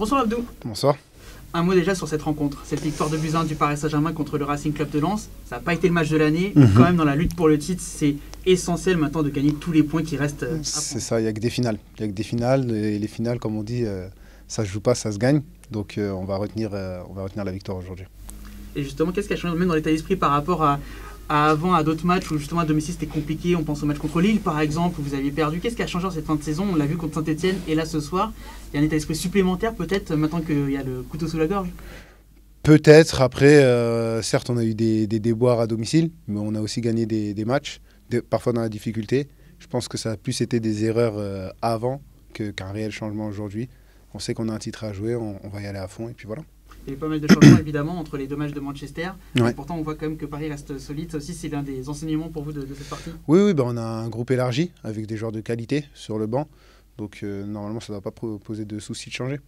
Bonsoir Abdou. Bonsoir. Un mot déjà sur cette rencontre, cette victoire de Buts 1 du Paris Saint-Germain contre le Racing Club de Lens. Ça n'a pas été le match de l'année, mais quand même dans la lutte pour le titre, c'est essentiel maintenant de gagner tous les points qui restent. C'est ça, il n'y a que des finales. Il y a que des finales, et les finales, comme on dit, ça ne se joue pas, ça se gagne. Donc on va retenir la victoire aujourd'hui. Et justement, qu'est-ce qui a changé même dans l'état d'esprit par rapport à avant, à d'autres matchs où justement à domicile c'était compliqué? On pense au match contre Lille par exemple, où vous aviez perdu. Qu'est-ce qui a changé en cette fin de saison? On l'a vu contre Saint-Etienne et là ce soir, il y a un état d'esprit supplémentaire peut-être maintenant qu'il y a le couteau sous la gorge? Peut-être, après, certes on a eu des déboires à domicile, mais on a aussi gagné des matchs, parfois dans la difficulté. Je pense que ça a plus été des erreurs avant qu'un réel changement aujourd'hui. On sait qu'on a un titre à jouer, on va y aller à fond et puis voilà. Il y a eu pas mal de changements évidemment entre les deux matchs de Manchester. Ouais. Et pourtant on voit quand même que Paris reste solide. Ça aussi c'est l'un des enseignements pour vous de cette partie? Oui, on a un groupe élargi avec des joueurs de qualité sur le banc. Donc normalement ça ne doit pas poser de soucis de changer.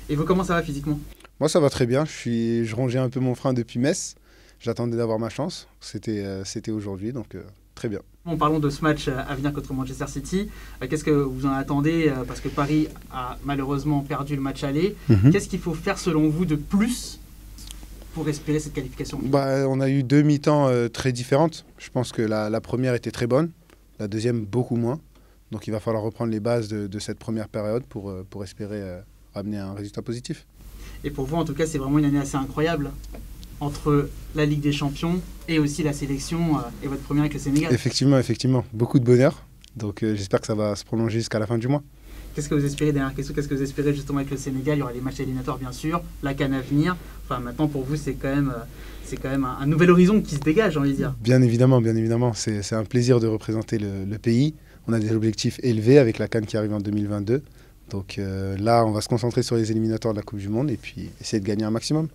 Et vous, comment ça va physiquement? Moi ça va très bien, je rongeais un peu mon frein depuis Metz. J'attendais d'avoir ma chance, c'était aujourd'hui, donc très bien. Bon, parlons de ce match à venir contre Manchester City. Qu'est-ce que vous en attendez? Parce que Paris a malheureusement perdu le match aller. Qu'est-ce qu'il faut faire selon vous de plus pour espérer cette qualification? On a eu deux mi-temps très différentes. Je pense que la première était très bonne, la deuxième beaucoup moins. Donc il va falloir reprendre les bases de cette première période pour espérer ramener un résultat positif. Et pour vous en tout cas c'est vraiment une année assez incroyable entre la Ligue des Champions et aussi la sélection et votre première avec le Sénégal. Effectivement, beaucoup de bonheur. Donc j'espère que ça va se prolonger jusqu'à la fin du mois. Qu'est-ce que vous espérez, dernière question, qu'est-ce que vous espérez justement avec le Sénégal? Il y aura les matchs éliminatoires bien sûr, la CAN à venir. Enfin maintenant pour vous c'est quand même un nouvel horizon qui se dégage, j'ai envie de dire. Bien évidemment. C'est un plaisir de représenter le pays. On a des objectifs élevés avec la CAN qui arrive en 2022. Donc là on va se concentrer sur les éliminatoires de la Coupe du Monde et puis essayer de gagner un maximum.